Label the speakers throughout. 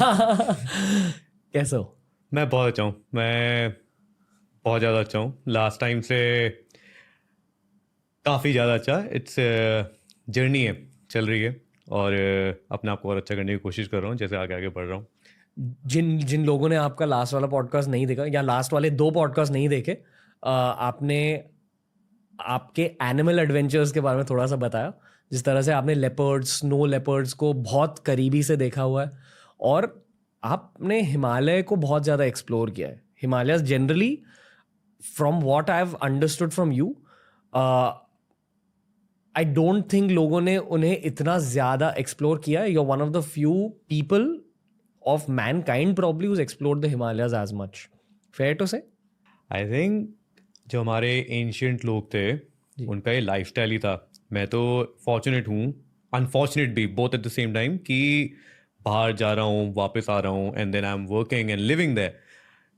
Speaker 1: कैसे हो?
Speaker 2: मैं बहुत अच्छा हूँ। मैं बहुत ज़्यादा अच्छा हूँ, लास्ट टाइम से काफ़ी ज़्यादा अच्छा। इट्स जर्नी है, चल रही है, और अपने आप को और अच्छा करने की कोशिश कर रहा हूँ जैसे आगे आगे बढ़ रहा हूँ।
Speaker 1: जिन जिन लोगों ने आपका लास्ट वाला पॉडकास्ट नहीं देखा या लास्ट वाले 2 पॉडकास्ट नहीं देखे, आपने आपके एनिमल एडवेंचर्स के बारे में थोड़ा सा बताया। जिस तरह से आपने लेपर्ड्स, स्नो लेपर्ड्स को बहुत करीबी से देखा हुआ है, और आपने हिमालय को बहुत ज़्यादा एक्सप्लोर किया है। Himalayas generally, from what I have understood from you, I don't think लोगों ने उन्हें इतना ज़्यादा एक्सप्लोर किया है। You are one of the few people of mankind probably who's explored the Himalayas as much. Fair to say?
Speaker 2: I think जो हमारे ancient लोग थे उनका ये लाइफस्टाइल ही था। मैं तो फॉर्चुनेट हूँ, अनफॉर्चुनेट भी, both at the same time, कि बाहर जा रहा हूँ, वापस आ रहा हूँ, and then I am working and living there.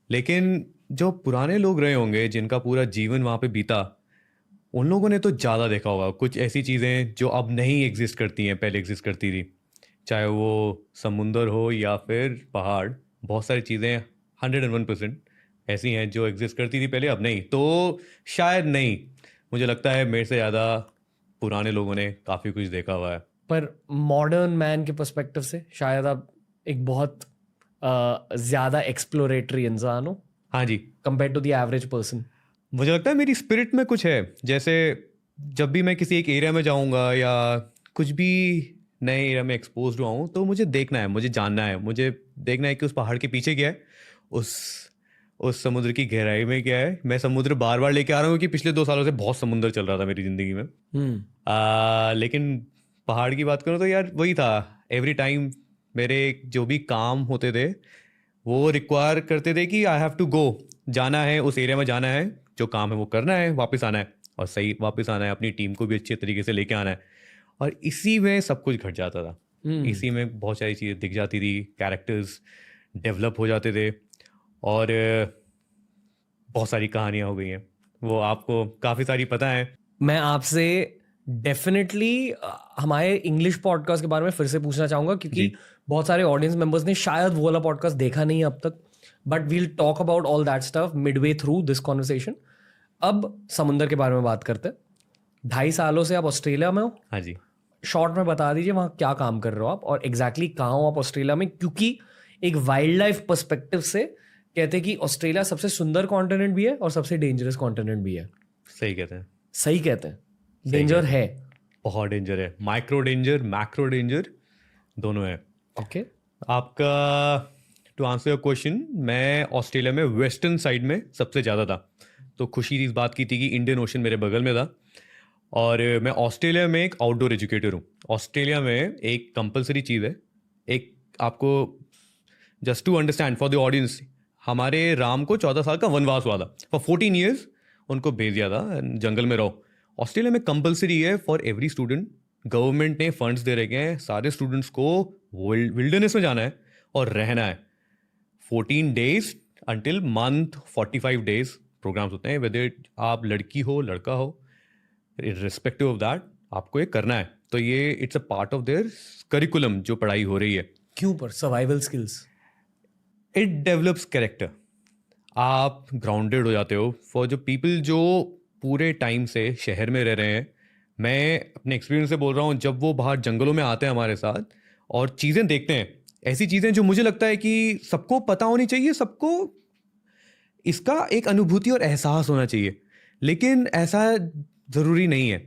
Speaker 2: लेकिन जो पुराने लोग रहे होंगे जिनका पूरा जीवन वहाँ पे बीता, उन लोगों ने तो ज़्यादा देखा होगा। कुछ ऐसी चीज़ें जो अब नहीं एग्जिस्ट करती हैं, पहले एग्जिस्ट करती थी, चाहे वो समुंदर हो या फिर पहाड़। बहुत सारी चीज़ें 101% ऐसी हैं जो एग्जिस्ट करती थी पहले, अब नहीं। तो शायद नहीं, मुझे लगता है मेरे से ज़्यादा पुराने लोगों ने काफ़ी कुछ देखा हुआ है।
Speaker 1: पर मॉडर्न मैन के पर्सपेक्टिव से शायद आप एक बहुत ज़्यादा एक्सप्लोरेटरी इंसान हो
Speaker 2: हाँ जी,
Speaker 1: compare to the average person.
Speaker 2: मुझे लगता है मेरी स्पिरिट में कुछ है। जैसे जब भी मैं किसी एक एरिया में जाऊंगा या कुछ भी नए एरिया में एक्सपोज हुआ हूँ, तो मुझे देखना है, मुझे जानना है, मुझे देखना है कि उस पहाड़ के पीछे क्या है, उस उस समुद्र की गहराई में क्या है। मैं समुद्र बार बार लेके आ रहा हूँ क्योंकि पिछले 2 सालों से बहुत समुद्र चल रहा था मेरी ज़िंदगी में। लेकिन पहाड़ की बात करूँ तो यार वही था। एवरी टाइम मेरे जो भी काम होते थे वो रिक्वायर करते थे कि आई हैव टू गो, जाना है उस एरिया में, जाना है, जो काम है वो करना है, वापस आना है, और सही वापस आना है, अपनी टीम को भी अच्छे तरीके से लेके आना है। और इसी में सब कुछ घट जाता था। इसी में बहुत सारी चीज़ें दिख जाती थी, कैरेक्टर्स डेवलप हो जाते थे, और बहुत सारी कहानियाँ हो गई हैं, वो आपको काफ़ी सारी पता है।
Speaker 1: मैं आपसे डेफिनेटली हमारे इंग्लिश पॉडकास्ट के बारे में फिर से पूछना चाहूँगा, क्योंकि
Speaker 2: जी।
Speaker 1: बहुत सारे ऑडियंस मेंबर्स ने शायद वो वाला पॉडकास्ट देखा नहीं है अब तक। But we'll talk about all that stuff midway through this conversation. अब समुंदर के बारे में बात करते हैं। 2.5 सालों से आप ऑस्ट्रेलिया में हो।
Speaker 2: हाँ जी।
Speaker 1: शॉर्ट में बता दीजिए वहाँ क्या काम कर रहे हो आप, और एग्जैक्टली कहाँ हो आप ऑस्ट्रेलिया में, क्योंकि एक वाइल्ड लाइफ पर्सपेक्टिव से कहते हैं कि ऑस्ट्रेलिया सबसे सुंदर कॉन्टिनेंट भी है और सबसे डेंजरस कॉन्टिनेंट भी है।
Speaker 2: सही कहते हैं।
Speaker 1: सही कहते हैं,
Speaker 2: सही
Speaker 1: डेंजर
Speaker 2: कहते हैं।
Speaker 1: है।
Speaker 2: बहुत डेंजर है, माइक्रो डेंजर, मैक्रो डेंजर, दोनों है।
Speaker 1: ओके।
Speaker 2: आपका टू आंसर योर क्वेश्चन, मैं ऑस्ट्रेलिया में वेस्टर्न साइड में सबसे ज़्यादा था। तो खुशी इस बात की थी कि इंडियन ओशन मेरे बगल में था, और मैं ऑस्ट्रेलिया में एक आउटडोर एजुकेटर हूँ। ऑस्ट्रेलिया में एक कंपलसरी चीज़ है, एक आपको, just to understand for the audience, हमारे राम को 14 साल का वनवास हुआ था। फॉर 14 ईयर्स उनको भेज दिया था जंगल में रहो। ऑस्ट्रेलिया में कंपलसरी है फॉर एवरी स्टूडेंट, गवर्नमेंट ने फंड्स दे रखे हैं, सारे स्टूडेंट्स को विल्डरनेस में जाना है और रहना है 14 days until month, 45 days programmes होते हैं। वेदर आप लड़की हो लड़का हो, रिस्पेक्टिव ऑफ दैट आपको ये करना है। तो ये it's a part of their curriculum जो पढ़ाई हो रही है।
Speaker 1: क्यों? पर survival skills.
Speaker 2: It develops character, आप ग्राउंडेड हो जाते हो। फॉर जो पीपल जो पूरे टाइम से शहर में रह रहे हैं, मैं अपने एक्सपीरियंस से बोल रहा हूँ, जब वो बाहर जंगलों में आते हैं हमारे साथ और चीज़ें देखते हैं, ऐसी चीज़ें जो मुझे लगता है कि सबको पता होनी चाहिए, सबको इसका एक अनुभूति और एहसास होना चाहिए, लेकिन ऐसा ज़रूरी नहीं है।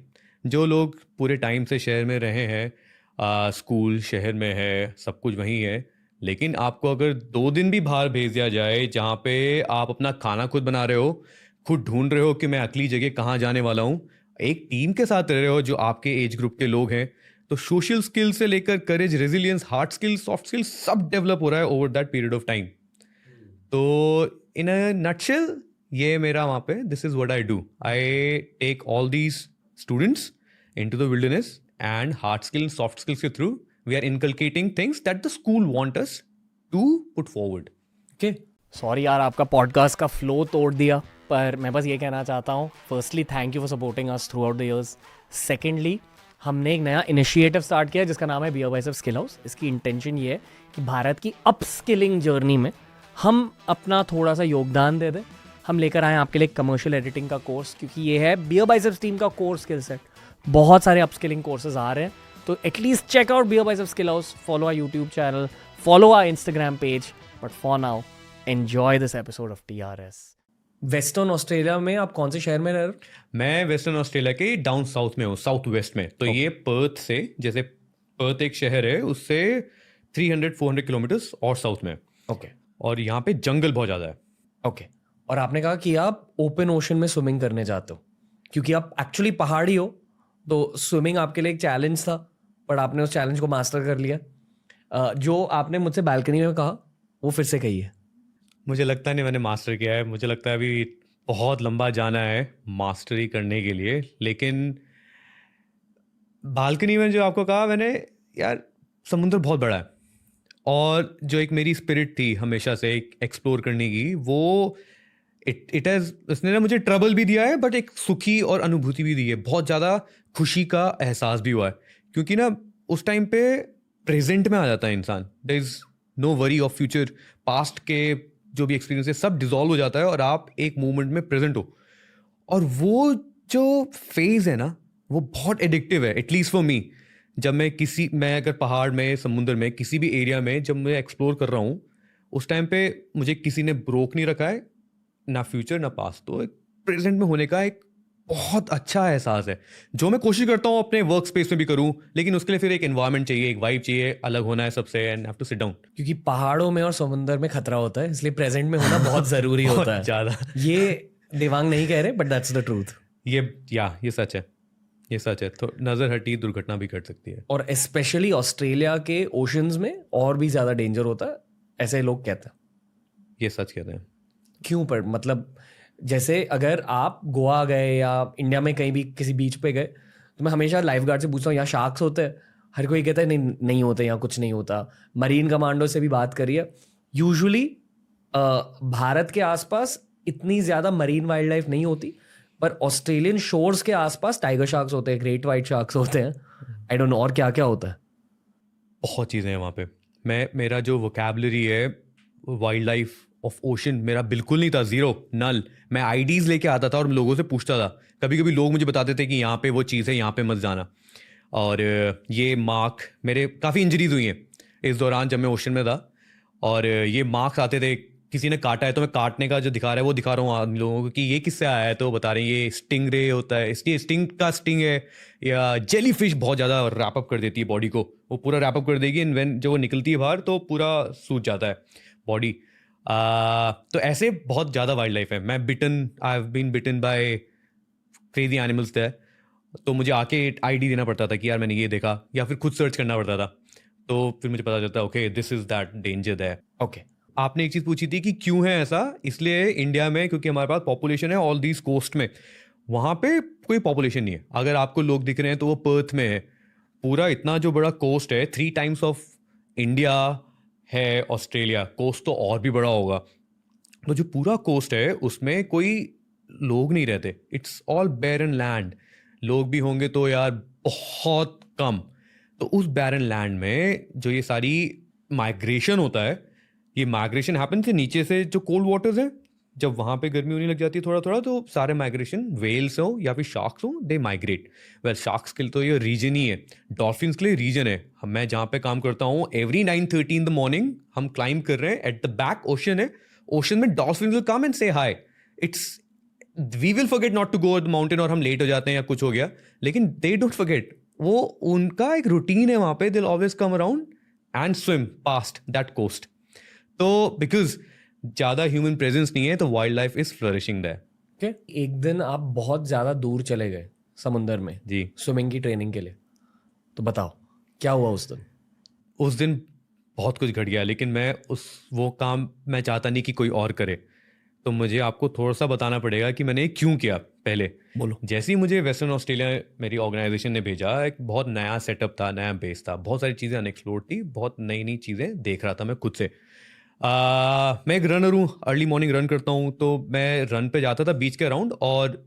Speaker 2: जो लोग पूरे टाइम से शहर में रहे हैं, स्कूल शहर में है, सब कुछ वहीं है, लेकिन आपको अगर 2 दिन भी बाहर भेज दिया जाए जहाँ पे आप अपना खाना खुद बना रहे हो, खुद ढूंढ रहे हो कि मैं अगली जगह कहाँ जाने वाला हूँ, एक टीम के साथ रह रहे हो जो आपके एज ग्रुप के लोग हैं, तो सोशल स्किल से लेकर courage, resilience, hard skills, soft skills, सब डेवलप हो रहा है over that period of time. तो इन अ नटशेल ये मेरा वहाँ पे, this is what I do, I take all these students into the wilderness, and hard skills, soft skills के through we are inculcating things that the school want us to put forward.
Speaker 1: Okay, sorry यार आपका podcast का flow तोड़ दिया, पर मैं बस ये कहना चाहता हूँ, firstly thank you for supporting us through out the years. Secondly, हमने एक नया इनिशिएटिव स्टार्ट किया जिसका नाम है बियर बाइसेप्स स्किल हाउस। इसकी इंटेंशन ये है कि भारत की अपस्किलिंग जर्नी में हम अपना थोड़ा सा योगदान दे दें। हम लेकर आए आपके लिए कमर्शियल एडिटिंग का कोर्स, क्योंकि ये है बियर बाइसेप्स टीम का कोर स्किल सेट। बहुत सारे अपस्किलिंग कोर्सेज आ रहे हैं, तो at least check out BeerBiceps skill house, follow our YouTube channel, follow our Instagram page. But for now enjoy this episode of TRS। Western Australia में आप कौन से शहर में रह रहे हो?
Speaker 2: मैं वेस्टर्न ऑस्ट्रेलिया के डाउन साउथ में हूँ, साउथ वेस्ट में। तो ये पर्थ से, जैसे पर्थ एक शहर है, उससे 300-400 किलोमीटर्स और साउथ में है।
Speaker 1: ओके
Speaker 2: और यहाँ पे जंगल बहुत ज़्यादा है।
Speaker 1: ओके। और आपने कहा कि आप ओपन ओशन में स्विमिंग करने जाते हो, क्योंकि आप एक्चुअली पहाड़ी हो, तो स्विमिंग आपके लिए एक चैलेंज था, पर आपने उस चैलेंज को मास्टर कर लिया। जो आपने मुझसे बालकनी में कहा वो फिर से कही है।
Speaker 2: मुझे लगता नहीं मैंने मास्टर किया है, मुझे लगता है अभी बहुत लंबा जाना है मास्टरी करने के लिए। लेकिन बालकनी में जो आपको कहा मैंने, यार समुंदर बहुत बड़ा है, और जो एक मेरी स्पिरिट थी हमेशा से एक्सप्लोर करने की, वो इट हैज़, उसने ना मुझे ट्रबल भी दिया है, बट एक सुखी और अनुभूति भी दी है। बहुत ज़्यादा खुशी का एहसास भी हुआ है, क्योंकि ना उस टाइम पे प्रेजेंट में आ जाता है इंसान। There is no worry of future, past के जो भी एक्सपीरियंस है सब डिजॉल्व हो जाता है और आप एक मोमेंट में प्रेजेंट हो। और वो जो फेज है ना, वो बहुत एडिक्टिव है, एटलीस्ट फॉर मी। जब मैं अगर पहाड़ में, समुंदर में, किसी भी एरिया में जब मैं एक्सप्लोर कर रहा हूँ, उस टाइम पे मुझे किसी ने रोक नहीं रखा है, ना फ्यूचर ना पास्ट। तो एक प्रेजेंट में होने का एक बहुत अच्छा एहसास है, जो मैं कोशिश करता हूँ अपने वर्क स्पेस में भी करूँ। लेकिन उसके लिए फिर एक एनवायरनमेंट चाहिए, एक वाइब चाहिए, अलग होना है सबसे, and have to sit down.
Speaker 1: क्योंकि पहाड़ों में और समुंदर में खतरा होता है, इसलिए प्रेजेंट में होना बहुत जरूरी होता है।
Speaker 2: बहुत ज़्यादा।
Speaker 1: ये देवांग नहीं कह रहे, बट दैट्स द ट्रूथ।
Speaker 2: ये सच है, ये सच है। तो नज़र हटी दुर्घटना भी घट सकती है।
Speaker 1: और स्पेशली ऑस्ट्रेलिया के ओशंस में और भी ज्यादा डेंजर होता है, ऐसे लोग कहते हैं।
Speaker 2: ये सच कहते हैं।
Speaker 1: क्यों? पर मतलब जैसे अगर आप गोवा गए या इंडिया में कहीं भी किसी बीच पे गए, तो मैं हमेशा लाइफ गार्ड से पूछता हूँ यहाँ शार्क्स होते हैं? हर कोई कहता है नहीं नहीं होते, यहाँ कुछ नहीं होता। मरीन कमांडो से भी बात करिए, यूजुअली भारत के आसपास इतनी ज़्यादा मरीन वाइल्ड लाइफ नहीं होती, पर ऑस्ट्रेलियन शोर्स के आसपास टाइगर शार्क्स होते हैं, ग्रेट वाइट शार्क्स होते हैं, आई डोंट नो और क्या क्या होता है।
Speaker 2: बहुत चीज़ें हैं वहाँ पे। मेरा जो वोकैबुलरी है वाइल्ड लाइफ ऑफ ओशन, मेरा बिल्कुल नहीं था, ज़ीरो, नल। मैं आईडीज़ लेके आता था और लोगों से पूछता था। कभी कभी लोग मुझे बताते थे कि यहाँ पे वो चीज़ है, यहाँ पे मत जाना। और ये मार्क, मेरे काफ़ी इंजरीज हुई हैं इस दौरान जब मैं ओशन में था। और ये मार्क्स आते थे, किसी ने काटा है तो मैं काटने का जो दिखा रहा है वो दिखा रहा हूँ आदमी लोगों को कि ये किससे आया है, तो बता रहे हैं ये स्टिंग रे होता है, इसकी स्टिंग का स्टिंग है। या जेली फिश बहुत ज़्यादा रैप अप कर देती है बॉडी को, वो पूरा रैप अप कर देगी, एंड व्हेन जब वो निकलती है बाहर तो पूरा सूज जाता है बॉडी। तो ऐसे बहुत ज़्यादा वाइल्ड लाइफ है। I have been bitten by crazy animals there. तो मुझे आके आईडी देना पड़ता था कि यार मैंने ये देखा, या फिर खुद सर्च करना पड़ता था, तो फिर मुझे पता चलता okay this is that danger there.
Speaker 1: Okay,
Speaker 2: आपने एक चीज़ पूछी थी कि क्यों है ऐसा। इसलिए इंडिया में, क्योंकि हमारे पास पॉपुलेशन है ऑल दीज कोस्ट में, वहाँ पे कोई पॉपुलेशन नहीं है। अगर आपको लोग दिख रहे हैं तो वो पर्थ में है। पूरा इतना जो बड़ा कोस्ट है, 3 टाइम्स ऑफ इंडिया है ऑस्ट्रेलिया, कोस्ट तो और भी बड़ा होगा। तो जो पूरा कोस्ट है उसमें कोई लोग नहीं रहते, इट्स ऑल बैरन लैंड। लोग भी होंगे तो यार बहुत कम। तो उस बैरन लैंड में जो ये सारी माइग्रेशन होता है, ये माइग्रेशन हैपन से नीचे से जो कोल्ड वाटर्स हैं, जब वहाँ पे गर्मी होने लग जाती है थोड़ा थोड़ा, तो सारे माइग्रेशन, वेल्स हो या फिर शार्क्स हो, दे माइग्रेट। वेल शार्क्स के लिए तो ये रीजन ही है, डॉल्फिन्स के लिए रीजन है। मैं जहाँ पे काम करता हूँ, एवरी 9:30 इन द मॉर्निंग हम क्लाइंब कर रहे हैं, एट द बैक ओशन है, ओशन में dolphin will come and say hi. It's, we will forget not to go the mountain, और हम लेट हो जाते हैं या कुछ हो गया, लेकिन दे डोंट फॉरगेट। वो उनका एक रूटीन है वहाँ पे, they will always come around and swim past that coast. तो बिकॉज ज़्यादा ह्यूमन प्रेजेंस नहीं है, तो wildlife is flourishing there.
Speaker 1: Okay, एक दिन आप बहुत ज़्यादा दूर चले गए समुंदर में
Speaker 2: जी,
Speaker 1: स्विमिंग की ट्रेनिंग के लिए, तो बताओ क्या हुआ उस दिन?
Speaker 2: उस दिन बहुत कुछ घट गया, लेकिन वो काम मैं चाहता नहीं कि कोई और करे। तो मुझे आपको थोड़ा सा बताना पड़ेगा कि मैंने क्यों किया। पहले
Speaker 1: बोलो।
Speaker 2: जैसे ही मुझे वेस्टर्न ऑस्ट्रेलिया मेरी ऑर्गेनाइजेशन ने भेजा, एक बहुत नया सेटअप था, नया बेस था, बहुत सारी चीज़ें अनएक्सप्लोर्ड थी, बहुत नई नई चीज़ें देख रहा था मैं खुद से। मैं एक रनर हूँ, अर्ली मॉर्निंग रन करता हूँ, तो मैं रन पे जाता था बीच के अराउंड। और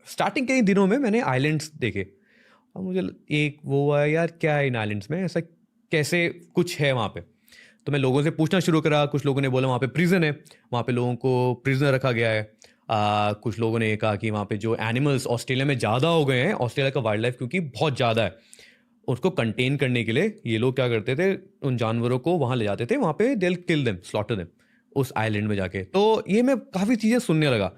Speaker 2: स्टार्टिंग के ही दिनों में मैंने आइलैंड्स देखे, अब मुझे एक वो हुआ यार, क्या है इन आइलैंड्स में, ऐसा कैसे कुछ है वहाँ पे। तो मैं लोगों से पूछना शुरू करा, कुछ लोगों ने बोला वहाँ पे प्रिजन है, वहाँ पे लोगों को प्रिजनर रखा गया है। कुछ लोगों ने कहा कि वहाँ पे जो एनिमल्स ऑस्ट्रेलिया में ज़्यादा हो गए हैं, ऑस्ट्रेलिया का वाइल्ड लाइफ क्योंकि बहुत ज़्यादा है, उसको कंटेन करने के लिए ये लोग क्या करते थे, उन जानवरों को वहाँ ले जाते थे, वहाँ पे दे किल देम, स्लॉटर देम उस आइलैंड में जाके। तो ये मैं काफ़ी चीज़ें सुनने लगा।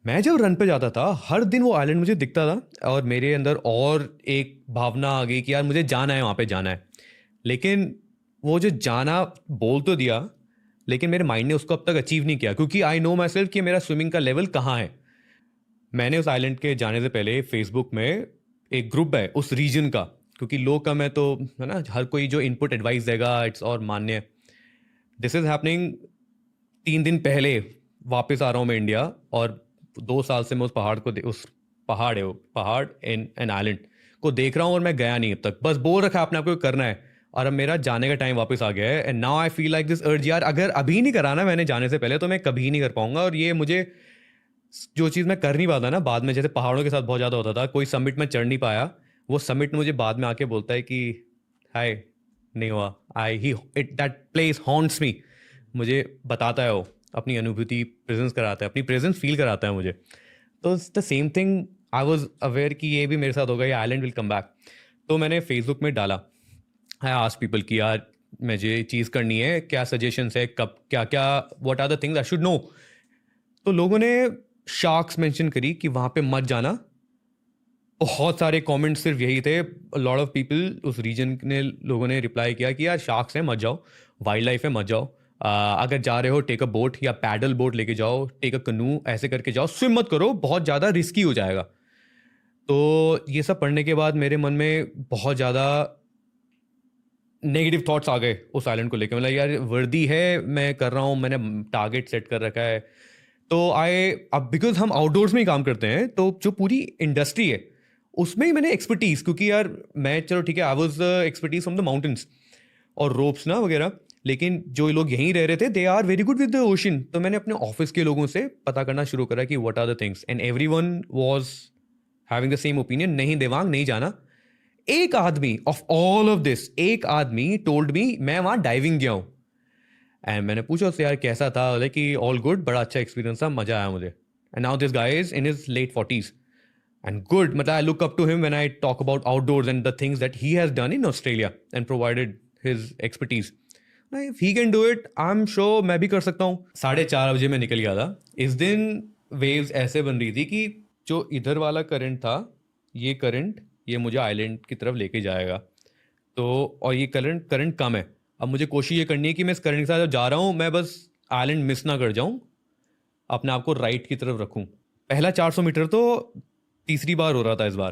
Speaker 2: मैं जब रन पे जाता था हर दिन वो आइलैंड मुझे दिखता था और मेरे अंदर और एक भावना आ गई कि यार मुझे जाना है, वहाँ पे जाना है। लेकिन वो जो जाना बोल तो दिया, लेकिन मेरे माइंड ने उसको अब तक अचीव नहीं किया, क्योंकि आई नो माई सेल्फ कि मेरा स्विमिंग का लेवल कहाँ है। मैंने उस आइलैंड के जाने से पहले फेसबुक में एक ग्रुप है उस रीजन का, क्योंकि लोग कम है तो है ना, हर कोई जो इनपुट एडवाइस देगा इट्स और मान्य। दिस इज हैपनिंग 3 दिन पहले वापस आ रहा हूँ मैं इंडिया, और 2 साल से मैं उस पहाड़ को उस पहाड़ है वो पहाड़ इन एन आइलैंड को देख रहा हूँ, और मैं गया नहीं अब तक, बस बोल रखा है अपने आप को करना है। और अब मेरा जाने का टाइम वापस आ गया है, and now I feel like this urge, यार अगर अभी नहीं कराना मैंने जाने से पहले तो मैं कभी नहीं कर पाऊंगा। और ये मुझे जो चीज़ मैं कर नहीं पाता ना बाद में, जैसे पहाड़ों के साथ बहुत ज़्यादा होता था, कोई समिट में चढ़ नहीं पाया, वो समिट मुझे बाद में आके बोलता है कि हाय नहीं हुआ, आई ही इट दैट प्लेस हॉन्ट्स मी, मुझे बताता है वो, अपनी अनुभूति प्रेजेंस कराता है, अपनी प्रेजेंस फील कराता है मुझे। तो it's the same thing, I was aware कि ये भी मेरे साथ होगा, ये आइलैंड विल कम बैक। तो मैंने फेसबुक में डाला, आई आस्क्ड पीपल कि यार मुझे ये चीज़ करनी है, क्या सजेशंस है, कब क्या क्या, what are the things I should know. तो लोगों ने शार्क्स मेंशन करी कि वहाँ पे मत जाना। बहुत सारे कमेंट्स सिर्फ यही थे, लॉट ऑफ पीपल उस रीजन ने लोगों ने रिप्लाई किया कि यार शार्क्स हैं मत जाओ, वाइल्ड लाइफ है मत जाओ, अगर जा रहे हो टेक अ बोट या पैडल बोट लेके जाओ, टेक अ कनू, ऐसे करके जाओ, स्विम मत करो, बहुत ज़्यादा रिस्की हो जाएगा। तो ये सब पढ़ने के बाद मेरे मन में बहुत ज़्यादा नेगेटिव थॉट्स आ गए उस आइलैंड को लेकर। मतलब यार वर्दी है, मैं कर रहा हूँ, मैंने टारगेट सेट कर रखा है। तो अब बिकॉज हम आउटडोर्स में ही काम करते हैं, तो जो पूरी इंडस्ट्री है उसमें ही मैंने एक्सपर्टीज, क्योंकि यार मैं चलो ठीक है I was expertise from the mountains और रोप्स ना वगैरह, लेकिन जो लोग यहीं रह रहे थे they are very good with the ocean. तो मैंने अपने ऑफिस के लोगों से पता करना शुरू करा कि what are the things, and everyone was having the same opinion, नहीं देवांग नहीं जाना। एक आदमी ऑफ ऑल ऑफ दिस, एक आदमी टोल्ड मी, मैं वहां डाइविंग गया हूं, एंड मैंने पूछा उससे यार कैसा था, बोले कि ऑल गुड, बड़ा अच्छा एक्सपीरियंस था, मजा आया मुझे। And now this guy is in his late 40s and good, मतलब I look up to him when I talk about outdoors and the things that he has done in Australia and provided his expertise. If he can do it, I'm sure मैं भी कर सकता हूँ। 4:30 बजे मैं निकल गया था। इस दिन वेव्स ऐसे बन रही थी कि जो इधर वाला करंट था, ये करंट ये मुझे आइलैंड की तरफ लेके जाएगा। तो और ये करंट कम है, अब मुझे कोशिश ये करनी है कि मैं इस करंट के साथ जब जा रहा हूँ मैं बस आइलैंड मिस ना कर जाऊँ, अपने आप को राइट की तरफ रखूँ। पहला 400 मीटर तो तीसरी बार हो रहा था इस बार,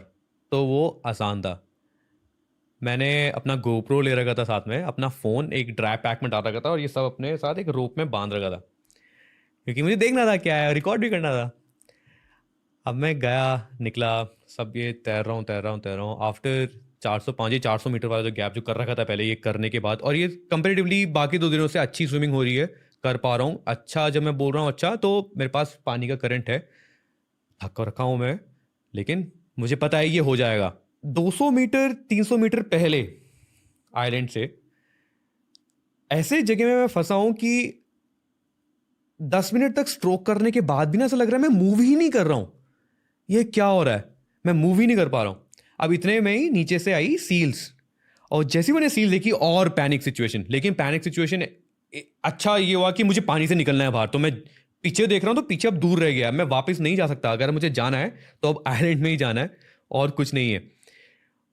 Speaker 2: तो वो आसान था। मैंने अपना गोप्रो ले रखा था साथ में, अपना फ़ोन एक ड्राई पैक में डाल रखा था, और ये सब अपने साथ एक रोप में बांध रखा था, क्योंकि मुझे देखना था क्या है, रिकॉर्ड भी करना था। अब मैं गया, निकला, सब ये तैर रहा हूँ आफ्टर 400 मीटर वाला जो गैप जो कर रखा था पहले, ये करने के बाद, और ये कंपेरेटिवली बाकी 2 दिनों से अच्छी स्विमिंग हो रही है, कर पा रहा हूँ अच्छा। जब मैं बोल रहा हूँ अच्छा, तो मेरे पास पानी का करंट है, थक रखा हूँ मैं, लेकिन मुझे पता है ये हो जाएगा। 200 मीटर 300 मीटर पहले आइलैंड से ऐसे जगह में मैं फंसा हूं कि 10 मिनट तक स्ट्रोक करने के बाद भी ना ऐसा लग रहा है मैं मूव ही नहीं कर रहा हूं, ये क्या हो रहा है, मैं मूव ही नहीं कर पा रहा हूं। अब इतने में ही नीचे से आई सील्स, और जैसे मैंने सील देखी और पैनिक सिचुएशन। लेकिन पैनिक सिचुएशन अच्छा ये हुआ कि मुझे पानी से निकलना है बाहर, तो मैं पीछे देख रहा हूँ, तो पीछे अब दूर रह गया, मैं वापस नहीं जा सकता, अगर मुझे जाना है तो अब आइलैंड में ही जाना है और कुछ नहीं है।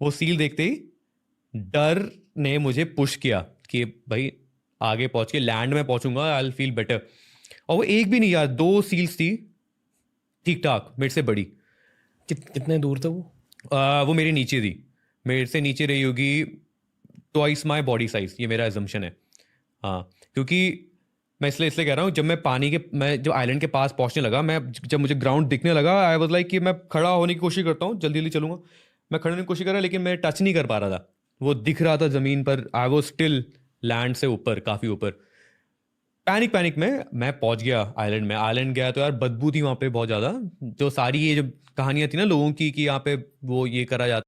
Speaker 2: वो सील देखते ही डर ने मुझे पुश किया कि भाई आगे पहुंच के लैंड में पहुंचूंगा, आई विल फील बेटर। और वो एक भी नहीं यार, 2 सील्स थी ठीक ठाक, मेरे से बड़ी।
Speaker 1: कितने दूर थे वो?
Speaker 2: वो मेरे नीचे थी, मेरे से नीचे रही होगी ट्वाइस माई बॉडी साइज, ये मेरा एजम्पशन है। हाँ, क्योंकि मैं इसलिए कह रहा हूँ, जब मैं जब आइलैंड के पास पहुंचने लगा, जब मुझे ग्राउंड दिखने लगा, आई वाज लाइक कि मैं खड़ा होने की कोशिश करता हूँ, जल्दी जल्दी चलूंगा, मैं खड़े होने की कोशिश कर रहा, लेकिन मैं टच नहीं कर पा रहा था, वो दिख रहा था ज़मीन पर, आई वाज स्टिल लैंड से ऊपर, काफ़ी ऊपर। पैनिक में मैं पहुंच गया आइलैंड में। आइलैंड गया तो यार बदबू थी वहाँ पे बहुत ज़्यादा, जो सारी ये जो कहानियाँ थी ना लोगों की कि यहाँ पे वो ये करा जाता